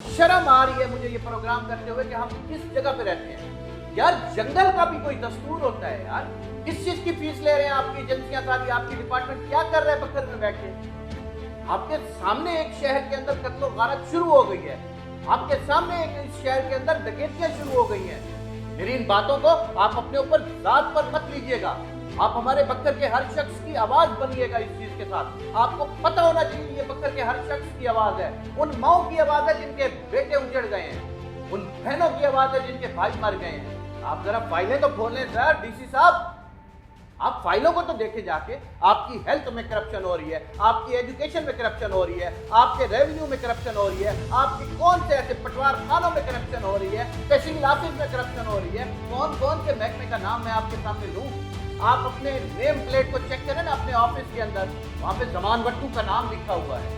शर्म आ रही है मुझे ये प्रोग्राम करते हुए कि हम किस जगह पे रहते हैं यार। जंगल का भी कोई दस्तूर होता है यार। किस चीज की फीस ले रहे हैं आपकी एजेंसियां सारी, आपकी डिपार्टमेंट क्या कर रहे हैं बकर में बैठ के? आपके सामने एक शहर के अंदर कत्लो गारत शुरू हो गई है, आपके सामने एक इस शहर के अंदर डकैतियां शुरू हो गई हैं। मेरी इन बातों को आप अपने ऊपर जात पर मत लीजिएगा। आप हमारे बक्कर के हर शख्स की आवाज बनिएगा इस चीज के साथ। आपको पता होना चाहिए ये बक्कर के हर शख्स की आवाज है, उन माओ की आवाज है जिनके बेटे उजड़ गए हैं, उन बहनों की आवाज है जिनके भाई मर गए हैं। आप जरा फाइलें तो खोल लें सर, डीसी साहब। आप फाइलों को तो देखे जाके। आपकी हेल्थ में करप्शन हो रही है, आपकी एजुकेशन में करप्शन हो रही है, आपके रेवेन्यू में करप्शन हो रही है, आपकी कौन से ऐसे पटवार खानों में करप्शन हो रही है, तहसील ऑफिस में करप्शन हो रही है। कौन कौन से महकमे का नाम मैं आपके सामने लूं? आप अपने नेम प्लेट को चेक करें ना अपने ऑफिस के अंदर, वहां पे जमान भट्टू का नाम लिखा हुआ है।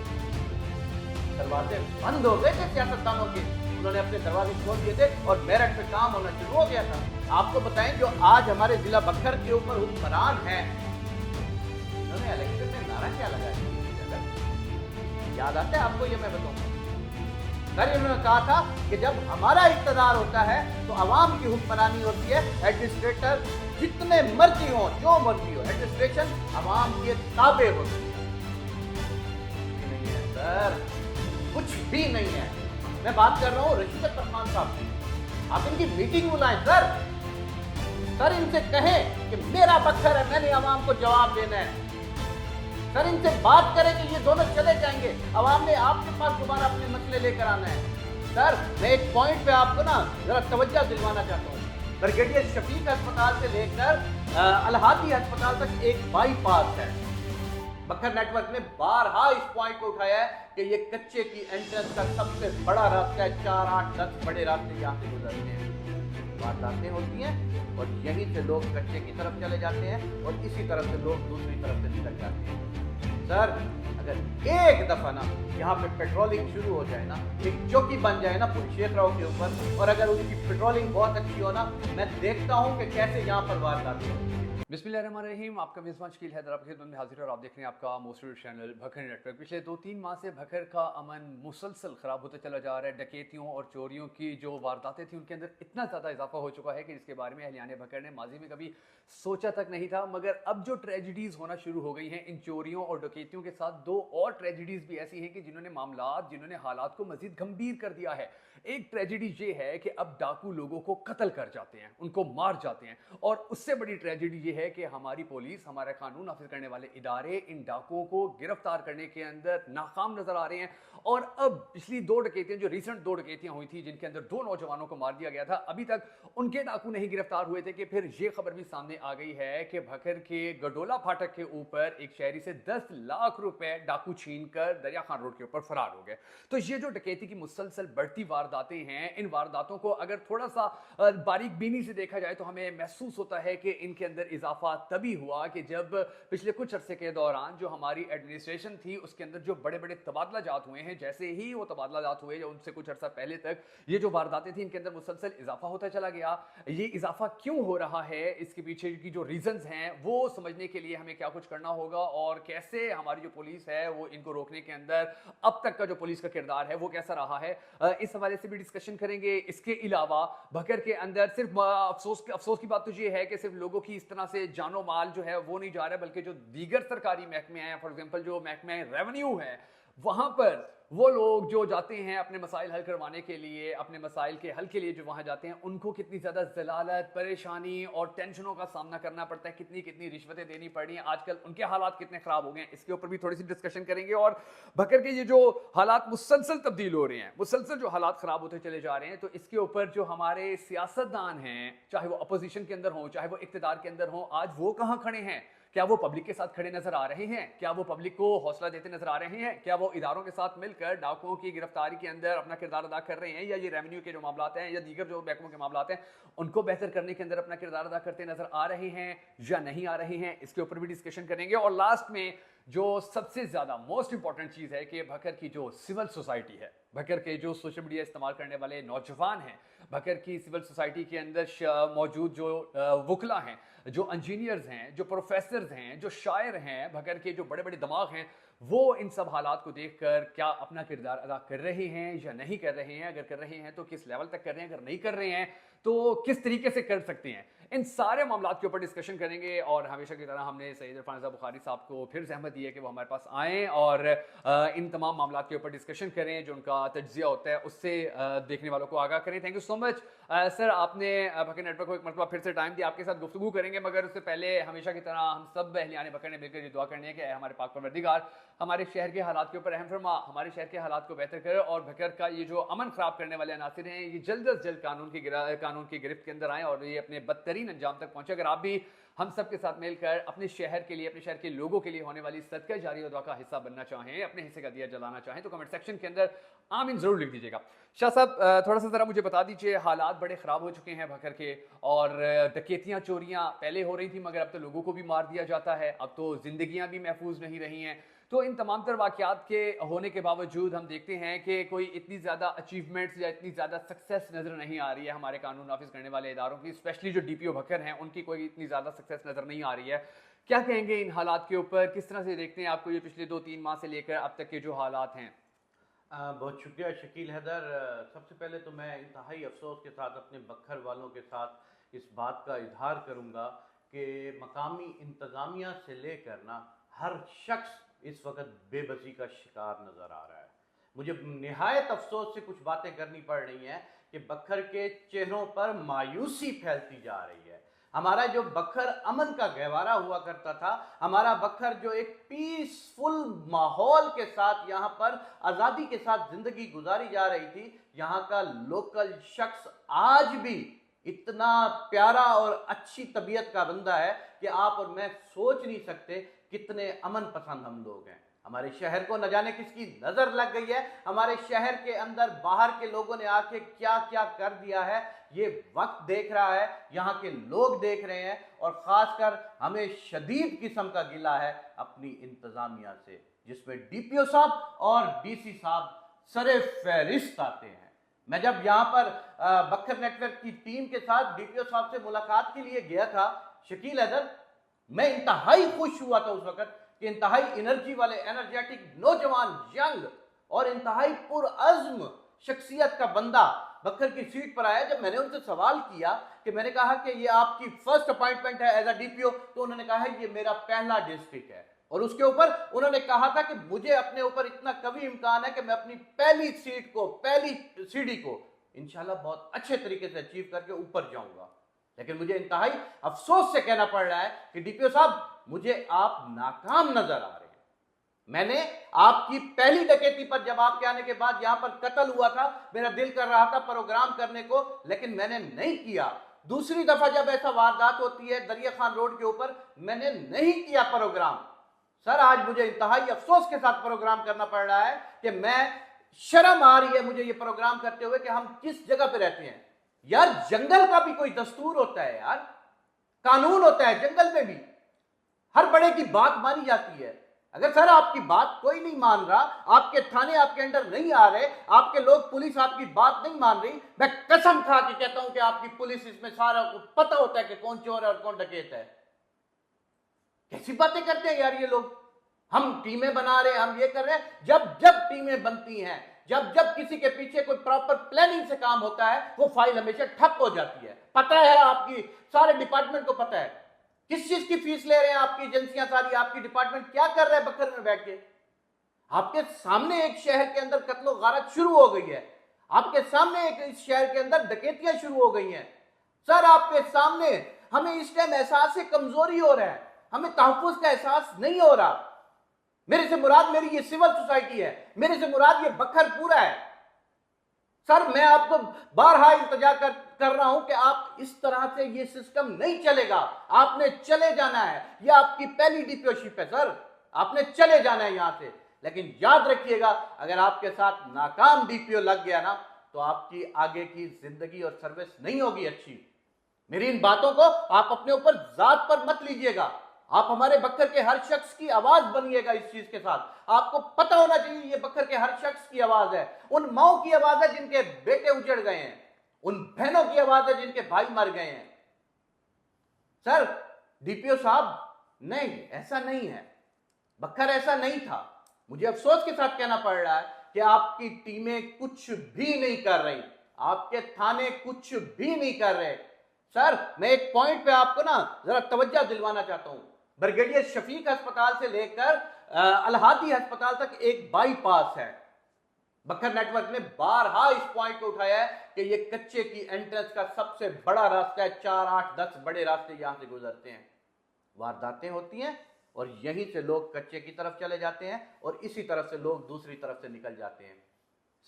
दरवाजे बंद हो गए थे सियासतदानों के, उन्होंने अपने दरवाजे खोल दिए थे और मेरठ पे काम होना शुरू हो गया था। आपको बताएं जो आज हमारे जिला बक्खर के ऊपर हुक्मरान है, उन्होंने इलेक्शन में नारा क्या लगाया? याद आता है आपको? ये मैं बताऊंगा सर। इन्होंने कहा था कि जब हमारा इक़्तिदार होता है तो आवाम की हुक्मरानी होती है, एडमिनिस्ट्रेटर जितने मर्जी हो, जो मर्जी हो, एडमिनिस्ट्रेशन आवाम के ताबे होती है। नहीं है सर, कुछ भी नहीं है। मैं बात कर रहा हूं रशीद रहमान साहब की, आप इनकी मीटिंग बुलाएं सर। सर इनसे कहें कि मेरा बक्खर है, मैंने आवाम को जवाब देना है। सर इनसे बात करें कि ये दोनों चले जाएंगे, आवाम ने आपके पास दोबारा अपने मसले लेकर आना है। सर मैं एक पॉइंट पे आपको ना जरा तवज्जो दिलवाना चाहता हूँ। ब्रिगेडियर शफीक अस्पताल से लेकर अलहादी अस्पताल तक एक बाईपास है। बक्खर नेटवर्क ने बारहा इस पॉइंट को उठाया है कि ये कच्चे की एंट्रेंस का सबसे बड़ा रास्ता है। 4, 8, 10 बड़े रास्ते यहाँ से गुजरते हैं, वारदातें होती हैं और यहीं से लोग कच्चे की तरफ चले जाते हैं और इसी तरफ से लोग दूसरी तरफ से निकल जाते हैं। सर अगर एक दफा ना यहाँ पे पेट्रोलिंग शुरू हो जाए ना, एक चौकी बन जाए ना पुलिस क्षेत्रों के ऊपर, और अगर उनकी पेट्रोलिंग बहुत अच्छी हो ना, मैं देखता हूँ कि कैसे यहाँ पर वारदातें होती हैं। बिस्मिल्लाहिर्रहमानिर्रहीम। आपका मेज़बान शकील हैदर आपकी खिदमत में हाजिर है और आप देख रहे हैं आपका most wanted channel Bhakkar network. पिछले 2-3 माह से भखर का अमन मुसलसल ख़राब होता चला जा रहा है। डकैतियों और चोरियों की जो वारदातें थी उनके अंदर इतना ज़्यादा इजाफा हो चुका है कि जिसके बारे में अहलियाने भखर ने माजी में कभी सोचा तक नहीं था। मगर अब जो ट्रेजिडीज़ होना शुरू हो गई हैं इन चोरियों और डकैतियों के साथ, 2 और ट्रेजिडीज़ भी ऐसी हैं कि जिन्होंने हालात को मज़ीद गंभीर कर दिया है। एक ट्रेजिडी ये है कि अब डाकू लोगों को कत्ल कर जाते हैं, उनको मार जाते हैं, और उससे बड़ी ट्रेजिडी ये है कि हमारी पुलिस, हमारे कानून नाफिज करने वाले इदारे इन डाकुओं को गिरफ्तार करने के अंदर नाकाम नजर आ रहे हैं। और अब पिछली 2 डकैतियां, जो रिसेंट 2 डकैतियां हुई थी जिनके अंदर 2 नौजवानों को मार दिया गया था, अभी तक उनके डाकू नहीं गिरफ्तार हुए थे कि फिर यह खबर भी सामने आ गई है कि भखर के गडोला फाटक के ऊपर एक शहरी से 10 लाख रुपए डाकू छीन कर दरिया खान रोड के ऊपर फरार हो गए। तो ये जो डकैती की मुसलसल बढ़ती वारदातें हैं, इन वारदातों को अगर थोड़ा सा बारीक बीनी से देखा जाए तो हमें महसूस होता है कि इनके अंदर इजाफा तभी हुआ कि जब पिछले कुछ अरसे के दौरान जो हमारी एडमिनिस्ट्रेशन थी उसके अंदर जो बड़े बड़े तबादला जात हुए हैं, जैसे ही वो तबादला जात हुए, उनसे कुछ अरसा पहले तक ये जो वारदातें थी इनके अंदर मुसलसल इजाफा होता चला गया। ये इजाफा क्यों हो रहा है, इसके पीछे की जो रीजंस हैं वो समझने के लिए हमें क्या कुछ करना होगा और कैसे हमारी जो पुलिस है वो इनको रोकने के अंदर अब तक का जो पुलिस का किरदार है वो कैसा रहा है, इस हवाले से भी डिस्कशन करेंगे। इसके अलावा भखर के अंदर सिर्फ अफसोस की बात तो ये है कि सिर्फ लोगों की इस तरह से जानो माल जो है वो नहीं जा रहा है, बल्कि जो दीगर सरकारी महकमे हैं, फॉर एग्जांपल जो महकमे रेवेन्यू है, वहां पर वो लोग जो जाते हैं अपने मसाइल हल करवाने के लिए, अपने मसाइल के हल के लिए जो वहां जाते हैं, उनको कितनी ज्यादा जलालत, परेशानी और टेंशनों का सामना करना पड़ता है, कितनी कितनी रिश्वतें देनी पड़ रही हैं, आजकल उनके हालात कितने खराब हो गए हैं, इसके ऊपर भी थोड़ी सी डिस्कशन करेंगे। और भखर के ये जो हालात मुसलसल तब्दील हो रहे हैं, मुसलसल जो हालात खराब होते चले जा रहे हैं, तो इसके ऊपर जो हमारे सियासतदान हैं, चाहे वो अपोजिशन के अंदर हो, चाहे वो इक्तदार के अंदर हो, आज वो कहां खड़े हैं? क्या वो पब्लिक के साथ खड़े नजर आ रहे हैं? क्या वो पब्लिक को हौसला देते नजर आ रहे हैं? क्या वो इदारों के साथ मिलकर डाकुओं की गिरफ्तारी के अंदर अपना किरदार अदा कर रहे हैं, या ये रेवेन्यू के जो मामलात हैं या दीगर जो महकमों के मामलात हैं उनको बेहतर करने के अंदर अपना किरदार अदा करते नजर आ रहे हैं या नहीं आ रहे हैं? इसके ऊपर भी डिस्कशन करेंगे। और लास्ट में जो सबसे ज्यादा मोस्ट इंपॉर्टेंट चीज है कि भखर की जो सिविल सोसाइटी है, भखर के जो सोशल मीडिया इस्तेमाल करने वाले नौजवान हैं, भखर की सिविल सोसाइटी के अंदर मौजूद जो वकला हैं, जो इंजीनियर्स हैं, जो प्रोफेसर्स हैं, जो शायर हैं, भखर के जो बड़े बड़े दिमाग हैं, वो इन सब हालात को देखकर क्या अपना किरदार अदा कर रहे हैं या नहीं कर रहे हैं, अगर कर रहे हैं तो किस लेवल तक कर रहे हैं, अगर नहीं कर रहे हैं तो किस तरीके से कर सकते हैं, इन सारे मामलात के ऊपर डिस्कशन करेंगे। और हमेशा की तरह हमने सईद इरफान रज़ा बुखारी साहब को फिर ज़हमत दी है कि वो हमारे पास आएँ और इन तमाम मामलात के ऊपर डिस्कशन करें, जो उनका तज्ज़िया होता है उससे देखने वालों को आगाह करें। Thank you so much sir, आपने बकर नेटवर्क को एक मरतबा फिर से टाइम दिया, आपके साथ गुफ्तगू करेंगे, मगर उससे पहले हमेशा की तरह हम सब अहलियान बकर ने मिलकर ये दुआ करनी है कि हमारे पाक परवरदिगार हमारे शहर के हालात के ऊपर रहम फरमा, हमारे शहर के हालात को बेहतर करे और भकर का ये जो अमन खराब करने वाले अनासिर हैं ये जल्द अज जल्द कानून की गिरफ्त के अंदर आएँ और ये अपने बदतरीन अंजाम तक पहुँचे। अगर आप भी हम सब के साथ मिलकर अपने शहर के लिए, अपने शहर के लोगों के लिए होने वाली सदका जारी दुआ का हिस्सा बनना चाहें, अपने हिस्से का दिया जलाना चाहें, तो कमेंट सेक्शन के अंदर आमीन जरूर लिख दीजिएगा। शाह साहब, थोड़ा सा जरा मुझे बता दीजिए, हालात बड़े ख़राब हो चुके हैं भकर के और डकैतियाँ चोरियाँ पहले हो रही थी मगर अब तो लोगों को भी मार दिया जाता है, अब तो ज़िंदगियाँ भी महफूज नहीं रही हैं। तो इन तमाम तर वाक़यात के होने के बावजूद हम देखते हैं कि कोई इतनी ज़्यादा अचीवमेंट्स या इतनी ज़्यादा सक्सेस नज़र नहीं आ रही है हमारे कानून नाफिज करने वाले इदारों की, स्पेशली जो DPO भकर हैं उनकी कोई इतनी ज़्यादा सक्सेस नज़र नहीं आ रही है। क्या कहेंगे इन हालात के ऊपर, किस तरह से देखते हैं आपको ये पिछले 2-3 माह से लेकर अब तक के जो हालात हैं? बहुत शुक्रिया शकील हैदर। सबसे पहले तो मैं इंतहाई अफसोस के साथ अपने बखर वालों के साथ इस बात का इजहार करूँगा कि मकामी इंतज़ामिया से लेकर ना हर शख्स इस वक्त बेबसी का शिकार नज़र आ रहा है। मुझे निहायत अफसोस से कुछ बातें करनी पड़ रही हैं कि बखर के चेहरों पर मायूसी फैलती जा रही है। हमारा जो बखर अमन का गहवारा हुआ करता था, हमारा बखर जो एक पीसफुल माहौल के साथ यहाँ पर आज़ादी के साथ ज़िंदगी गुजारी जा रही थी, यहाँ का लोकल शख्स आज भी इतना प्यारा और अच्छी तबीयत का बंदा है कि आप और मैं सोच नहीं सकते कितने अमन पसंद हम लोग हैं। हमारे शहर को न जाने किसकी नज़र लग गई है, हमारे शहर के अंदर बाहर के लोगों ने आके क्या क्या कर दिया है ये वक्त देख रहा है, यहाँ के लोग देख रहे हैं और ख़ासकर हमें शदीद किस्म का गिला है अपनी इंतज़ामिया से, जिसमें DPO साहब और DC साहब सरे फहरिस्त आते हैं। मैं जब यहाँ पर बखर नेटवर्क की टीम के साथ DPO साहब से मुलाकात के लिए गया था शकील हैदर, मैं इंतहाई खुश हुआ था उस वक्त कि इंतहाई एनर्जी वाले एनर्जेटिक नौजवान यंग और इंतहाई पुरअज़्म शख्सियत का बंदा बखर की सीट पर आया। जब मैंने उनसे सवाल किया कि मैंने कहा कि ये आपकी फर्स्ट अपॉइंटमेंट है एज अ DPO, तो उन्होंने कहा है ये मेरा पहला डिस्ट्रिक्ट है और उसके ऊपर उन्होंने कहा था कि मुझे अपने ऊपर इतना कभी इम्कान है कि मैं अपनी पहली सीट को, पहली सीढ़ी को इंशाल्लाह बहुत अच्छे तरीके से अचीव करके ऊपर जाऊंगा। लेकिन मुझे इंतहाई अफसोस से कहना पड़ रहा है कि DPO साहब मुझे आप नाकाम नजर आ रहे हैं। मैंने आपकी पहली डकैती पर जब आपके आने के बाद यहां पर कत्ल हुआ था, मेरा दिल कर रहा था प्रोग्राम करने को, लेकिन मैंने नहीं किया। दूसरी दफा जब ऐसा वारदात होती है दरिया खान रोड के ऊपर, मैंने नहीं किया प्रोग्राम। सर आज मुझे इंतहाई अफसोस के साथ प्रोग्राम करना पड़ रहा है कि मैं शर्म आ रही है मुझे ये प्रोग्राम करते हुए कि हम किस जगह पे रहते हैं। यार जंगल का भी कोई दस्तूर होता है, यार कानून होता है जंगल में भी, हर बड़े की बात मानी जाती है। अगर सर आपकी बात कोई नहीं मान रहा, आपके थाने आपके अंडर नहीं आ रहे, आपके लोग पुलिस आपकी बात नहीं मान रही, मैं कसम खा के कहता हूं कि आपकी पुलिस इसमें सारा पता होता है कि कौन चोर है और कौन डकैत है। कैसी बातें करते हैं यार ये लोग। हम टीमें बना रहे हैं, हम ये कर रहे हैं। जब जब टीमें बनती हैं, जब जब किसी के पीछे कोई प्रॉपर प्लानिंग से काम होता है, वो फाइल हमेशा ठप हो जाती है। पता है आपकी सारे डिपार्टमेंट को पता है किस चीज की फीस ले रहे हैं आपकी एजेंसियां सारी, आपकी डिपार्टमेंट क्या कर रहे हैं बखर में बैठ के। आपके सामने एक शहर के अंदर कत्लो गारत शुरू हो गई है, आपके सामने एक इस शहर के अंदर डकैतियां शुरू हो गई हैं। सर आपके सामने हमें इस टाइम एहसास से कमजोरी हो रहा है, हमें तहफ्फुज़ का एहसास नहीं हो रहा। मेरे से मुराद मेरी ये सिविल सोसाइटी है, मेरे से मुराद ये बखर पूरा है। सर मैं आपको बारहा इल्तिजा कर रहा हूं कि आप इस तरह से ये सिस्टम नहीं चलेगा, आपने चले जाना है। ये आपकी पहली DPOशिप है सर, आपने चले जाना है यहां से। लेकिन याद रखिएगा अगर आपके साथ नाकाम DPO लग गया ना, तो आपकी आगे की जिंदगी और सर्विस नहीं होगी अच्छी। मेरी इन बातों को आप अपने ऊपर जात पर मत लीजिएगा। आप हमारे बखर के हर शख्स की आवाज बनिएगा इस चीज के साथ। आपको पता होना चाहिए ये बखर के हर शख्स की आवाज है, उन माओं की आवाज है जिनके बेटे उजड़ गए हैं, उन बहनों की आवाज है जिनके भाई मर गए हैं। सर DPO साहब नहीं, ऐसा नहीं है, बखर ऐसा नहीं था। मुझे अफसोस के साथ कहना पड़ रहा है कि आपकी टीमें कुछ भी नहीं कर रही, आपके थाने कुछ भी नहीं कर रहे। सर मैं एक पॉइंट पे आपको ना जरा तवज्जो दिलवाना चाहता हूं। ब्रिगेडियर शफीक अस्पताल से लेकर अलहादी अस्पताल तक एक बाईपास है। बखर नेटवर्क ने बारहा इस पॉइंट को उठाया है कि ये कच्चे की एंट्रेंस का सबसे बड़ा रास्ता है। 4, 8, 10 बड़े रास्ते यहां से गुजरते हैं, वारदातें होती हैं और यहीं से लोग कच्चे की तरफ चले जाते हैं और इसी तरफ से लोग दूसरी तरफ से निकल जाते हैं।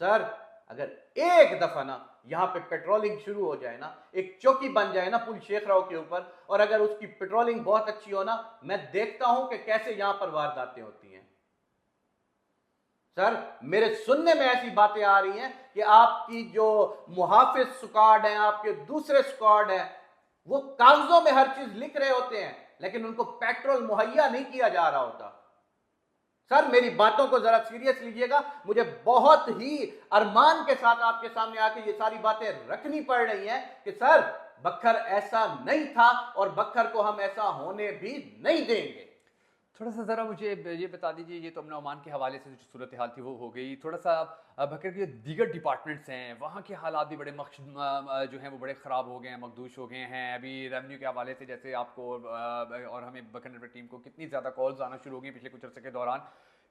सर अगर एक दफा ना यहां पे पेट्रोलिंग शुरू हो जाए ना, एक चौकी बन जाए ना पुल शेख राव के ऊपर, और अगर उसकी पेट्रोलिंग बहुत अच्छी हो ना, मैं देखता हूं कि कैसे यहां पर वारदातें होती हैं। सर मेरे सुनने में ऐसी बातें आ रही हैं कि आपकी जो मुहाफिज स्क्वाड है, आपके दूसरे स्क्वाड है, वो कागजों में हर चीज लिख रहे होते हैं लेकिन उनको पेट्रोल मुहैया नहीं किया जा रहा होता। सर मेरी बातों को जरा सीरियस लीजिएगा, मुझे बहुत ही अरमान के साथ आपके सामने आके ये सारी बातें रखनी पड़ रही हैं कि सर बखर ऐसा नहीं था और बखर को हम ऐसा होने भी नहीं देंगे। थोड़ा सा ज़रा मुझे ये बता दीजिए, ये तो हमने ओमान के हवाले से जो सूरत हाल थी वो हो गई, थोड़ा सा बकर के दीगर डिपार्टमेंट्स हैं वहाँ के हालात भी बड़े जो हैं वो बड़े ख़राब हो गए हैं, मखदूश हो गए हैं। अभी रेवेन्यू के हवाले से जैसे आपको और हमें बकर नेटवर्क टीम को कितनी ज़्यादा कॉल्स आना शुरू हो गई पिछले कुछ अर्से के दौरान,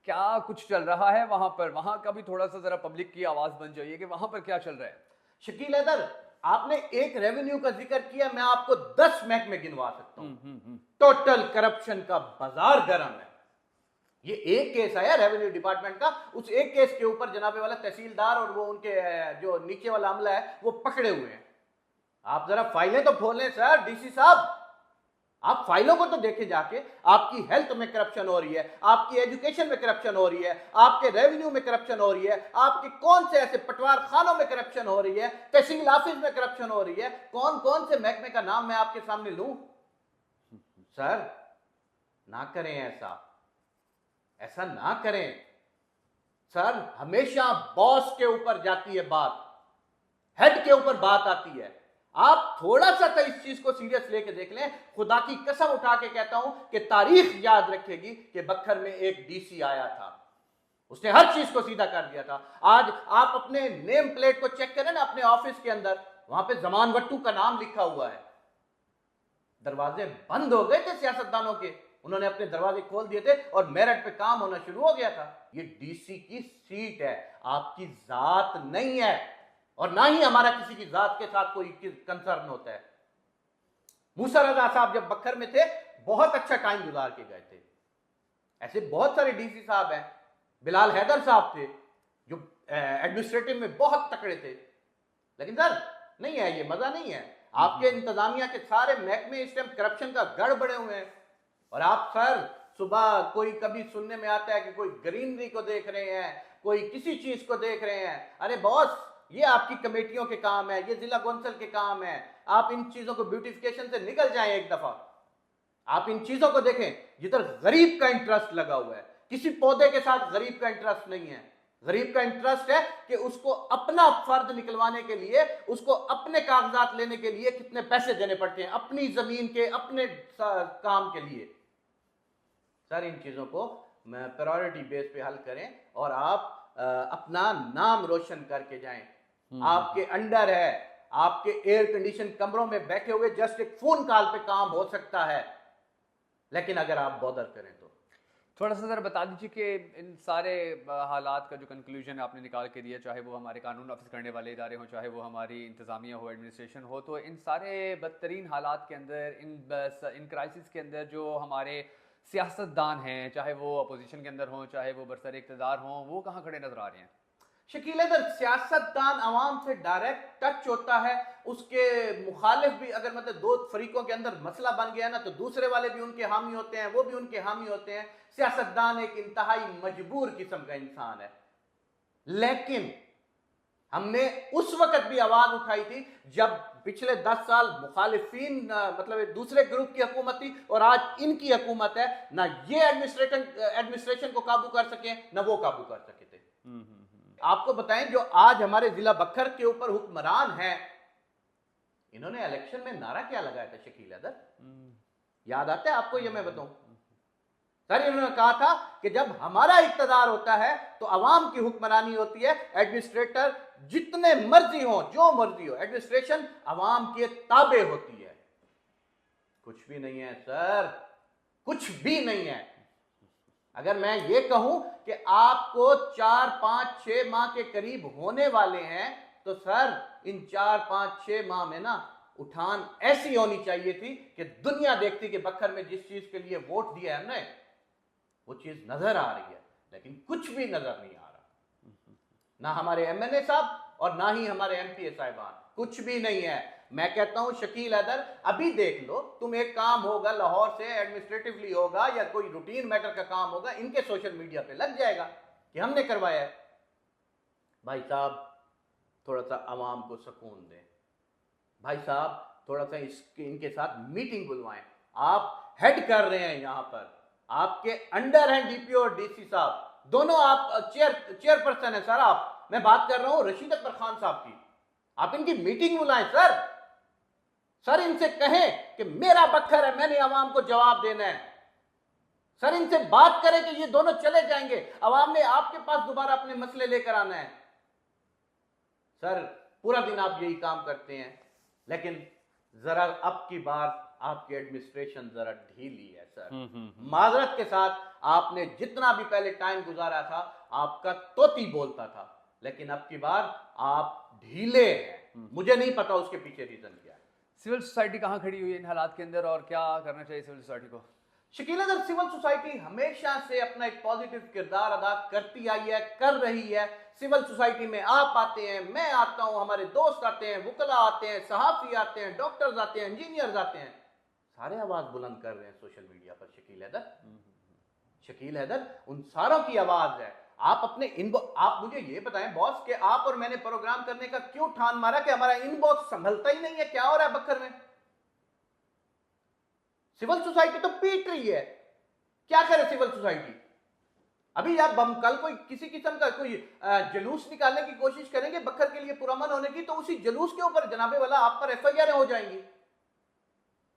क्या कुछ चल रहा है वहाँ पर? वहाँ का भी थोड़ा सा ज़रा पब्लिक की आवाज़ बन जाइए कि वहाँ पर क्या चल रहा है। शकील हैदर, आपने एक रेवेन्यू का जिक्र किया, मैं आपको 10 महकमे गिनवा सकता हूं। टोटल करप्शन का बाजार गर्म है। ये एक केस आया रेवेन्यू डिपार्टमेंट का, उस एक केस के ऊपर जनाबे वाला तहसीलदार और वो उनके जो नीचे वाला अमला है वो पकड़े हुए हैं। आप जरा फाइलें तो खोलें सर, डीसी साहब आप फाइलों को तो देखे जाके। आपकी हेल्थ में करप्शन हो रही है, आपकी एजुकेशन में करप्शन हो रही है, आपके रेवेन्यू में करप्शन हो रही है, आपके कौन से ऐसे पटवार खानों में करप्शन हो रही है, तहसील ऑफिस में करप्शन हो रही है, कौन कौन से महकमे का नाम मैं आपके सामने लूं। सर ना करें ऐसा, ऐसा ना करें सर। हमेशा बॉस के ऊपर जाती है बात, हेड के ऊपर बात आती है। आप थोड़ा सा तो इस चीज को सीरियस लेके देख लें। खुदा की कसम उठा के कहता हूं कि तारीख याद रखेगी कि बखर में एक डीसी आया था, उसने हर चीज को सीधा कर दिया था। आज आप अपने नेम प्लेट को चेक करें ना अपने ऑफिस के अंदर, वहां पे जमान वट्टू का नाम लिखा हुआ है। दरवाजे बंद हो गए थे सियासतदानों के, उन्होंने अपने दरवाजे खोल दिए थे और मेरठ पे काम होना शुरू हो गया था। ये डीसी की सीट है, आपकी जात नहीं है और ना ही हमारा किसी की जात के साथ कोई कंसर्न होता है। मूसा रजा साहब जब बखर में थे बहुत अच्छा टाइम गुजार के गए थे। ऐसे बहुत सारे डीसी साहब हैं, बिलाल हैदर साहब थे जो एडमिनिस्ट्रेटिव में बहुत तकड़े थे, लेकिन सर नहीं है, ये मजा नहीं है। आपके इंतजामिया के सारे महकमे इस टाइम करप्शन का गढ़ बने हुए हैं। और आप सर सुबह कोई कभी सुनने में आता है कि कोई ग्रीनरी को देख रहे हैं, कोई किसी चीज को देख रहे हैं। अरे बॉस, ये आपकी कमेटियों के काम है, ये जिला कौंसिल के काम है। आप इन चीजों को ब्यूटिफिकेशन से निकल जाएं एक दफा। आप इन चीजों को देखें जिधर गरीब का इंटरेस्ट लगा हुआ है। किसी पौधे के साथ गरीब का इंटरेस्ट नहीं है। गरीब का इंटरेस्ट है कि उसको अपना फर्द निकलवाने के लिए, उसको अपने कागजात लेने के लिए कितने पैसे देने पड़ते हैं, अपनी जमीन के अपने काम के लिए। सर इन चीजों को प्रायोरिटी बेस पे हल करें और आप अपना नाम रोशन करके जाएं। आपके अंडर है, आपके एयर कंडीशन कमरों में बैठे हुए जस्ट एक फोन कॉल पे काम हो सकता है, लेकिन अगर आप बॉदर करें तो थोड़ा सा ज़रा बता दीजिए कि इन सारे हालात का जो कंक्लूजन आपने निकाल के दिया, चाहे वो हमारे कानून नाफिज करने वाले इदारे हों, चाहे वो हमारी इंतज़ामिया हो, एडमिनिस्ट्रेशन हो, तो इन सारे बदतरीन हालात के अंदर, इन क्राइसिस के अंदर जो हमारे सियासतदान हैं, चाहे वो अपोजिशन के अंदर हों, चाहे वो बरसर इक़्तिदार हों, वो कहाँ खड़े नजर आ रहे हैं? शकील अगर सियासतदान आवाम से डायरेक्ट टच होता है, उसके मुखालिफ भी अगर मतलब दो फरीकों के अंदर मसला बन गया ना, तो दूसरे वाले भी उनके हामी होते हैं, वो भी उनके हामी होते हैं। सियासतदान एक इंतहाई मजबूर किस्म का इंसान है। लेकिन हमने उस वक्त भी आवाज उठाई थी जब पिछले 10 साल मुखालिफिन मतलब एक दूसरे ग्रुप की हुकूमत थी और आज इनकी हुकूमत है। ना ये एडमिनिस्ट्रेशन को काबू कर सके, ना वो काबू कर सके थे। आपको बताएं, जो आज हमारे जिला बखर के ऊपर हुक्मरान हैं, इन्होंने इलेक्शन में नारा क्या लगाया था शकील अदर? याद आता है आपको? ये मैं बताऊं सर इन्होंने कहा था कि जब हमारा इक्तदार होता है तो अवाम की हुक्मरानी होती है, एडमिनिस्ट्रेटर जितने मर्जी हो, जो मर्जी हो, एडमिनिस्ट्रेशन अवाम के ताबे होती है। कुछ भी नहीं है सर, कुछ भी नहीं है। अगर मैं ये कहूं कि आपको 4, 5, 6 माह के करीब होने वाले हैं, तो सर इन 4, 5, 6 माह में ना उठान ऐसी होनी चाहिए थी कि दुनिया देखती कि बखर में जिस चीज के लिए वोट दिया है हमने वो चीज नजर आ रही है, लेकिन कुछ भी नजर नहीं आ रहा। ना हमारे एमएनए साहब और ना ही हमारे एमपीए साहिबान, कुछ भी नहीं है। मैं कहता हूं शकील हैदर, अभी देख लो, तुम एक काम होगा लाहौर से एडमिनिस्ट्रेटिवली होगा या कोई रूटीन मैटर का काम होगा, इनके सोशल मीडिया पे लग जाएगा कि हमने करवाया है। भाई साहब थोड़ा सा आवाम को सुकून दें, भाई साहब थोड़ा सा इनके साथ मीटिंग बुलवाएं। आप हेड कर रहे हैं, यहां पर आपके अंडर हैं डीपीओ और डीसी साहब, दोनों आप चेयरपर्सन है सर। आप, मैं बात कर रहा हूं रशीद अकबर खान साहब की, आप इनकी मीटिंग बुलाएं सर। सर इनसे कहें कि मेरा बखर है, मैंने आवाम को जवाब देना है। सर इनसे बात करें कि ये दोनों चले जाएंगे, आवाम ने आपके पास दोबारा अपने मसले लेकर आना है। सर पूरा दिन आप यही काम करते हैं, लेकिन जरा अब की बार आपकी एडमिनिस्ट्रेशन जरा ढीली है सर। माजरत के साथ, आपने जितना भी पहले टाइम गुजारा था आपका तोती बोलता था, लेकिन अब की बार आप ढीले हैं। मुझे नहीं पता उसके पीछे रीजन क्या है। सिविल सोसाइटी कहाँ खड़ी हुई है इन हालात के अंदर और क्या करना चाहिए सिविल सोसाइटी को? शकील अगर सिविल सोसाइटी हमेशा से अपना एक पॉजिटिव किरदार अदा करती आई है, कर रही है। सिविल सोसाइटी में आप आते हैं, मैं आता हूं, हमारे दोस्त आते हैं, वुकला आते हैं, सहाफी आते हैं, डॉक्टर्स आते हैं, इंजीनियर्स आते हैं, सारे आवाज बुलंद कर रहे हैं सोशल मीडिया पर। शकील हैदर उन सारों की आवाज है। आप अपने आप मुझे ये बताएं बॉस कि आप और मैंने प्रोग्राम करने का क्यों ठान मारा कि हमारा इनबॉक्स संभलता ही नहीं है? क्या हो रहा है बखर में? सिविल सोसाइटी तो पीट रही है, क्या करे सिविल सोसाइटी? अभी आप हम कल कोई किसी किस्म का कोई जुलूस निकालने की कोशिश करेंगे बखर के लिए पुरअमन होने की, तो उसी जुलूस के ऊपर जनाबे वाला आप पर एफआईआर हो जाएंगी,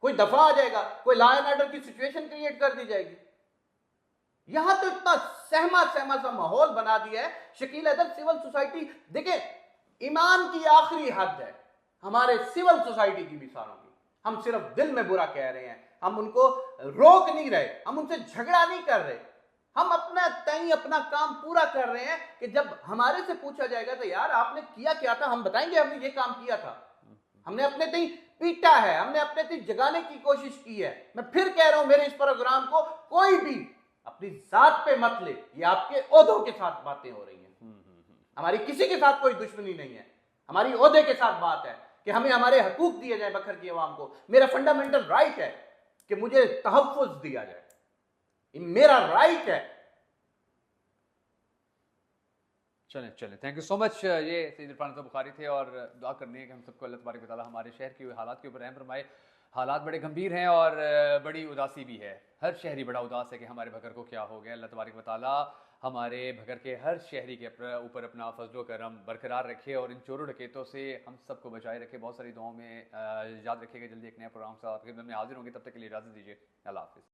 कोई दफा आ जाएगा, कोई लॉ एंड ऑर्डर की सिचुएशन क्रिएट कर दी जाएगी। यहां तो इतना सहमा सहमा सा माहौल बना दिया है शकील हैदर। सिविल सोसाइटी देखें, ईमान की आखिरी हद है हमारे सिविल सोसाइटी की मिसालों की। हम सिर्फ दिल में बुरा कह रहे हैं, हम उनको रोक नहीं रहे, हम उनसे झगड़ा नहीं कर रहे, हम अपना तय अपना काम पूरा कर रहे हैं कि जब हमारे से पूछा जाएगा तो यार आपने किया क्या था, हम बताएंगे हमने ये काम किया था, हमने अपने तय पीटा है, हमने अपने तय जगाने की कोशिश की है। मैं फिर कह रहा हूं, मेरे इस प्रोग्राम को कोई भी अपनी जात पे मत ले, ये आपके ओहदों के साथ बातें हो रही हैं। हमारी किसी के साथ कोई दुश्मनी नहीं है, हमारी ओहदे के साथ बात है कि हमें हमारे हकूक दिए जाए बखर की आवाम को। मेरा फंडामेंटल राइट है कि मुझे तहफ्फुज दिया जाए, मेरा राइट है। चलें चलें, थैंक यू सो मच। ये सैयद इरफान बुखारी थे और दुआ करनी है कि हम सबको अल्लाह तबारक व तआला हमारे शहर के हालात के ऊपर रहम फरमाए। हालात बड़े गंभीर हैं और बड़ी उदासी भी है, हर शहरी बड़ा उदास है कि हमारे भकर को क्या हो गया। अल्लाह तबारक व तआला हमारे भकर के हर शहरी के ऊपर अपना फजलो करम बरकरार रखे और इन चोरों डकैतों से हम सबको बचाए रखे। बहुत सारी दुआओं में याद रखिएगा। जल्दी एक नया प्रोग्राम से आपकी खिदमत में हाजिर होंगे, तब तक के लिए इजाज़त दीजिए। अल्लाह हाफ़िज़।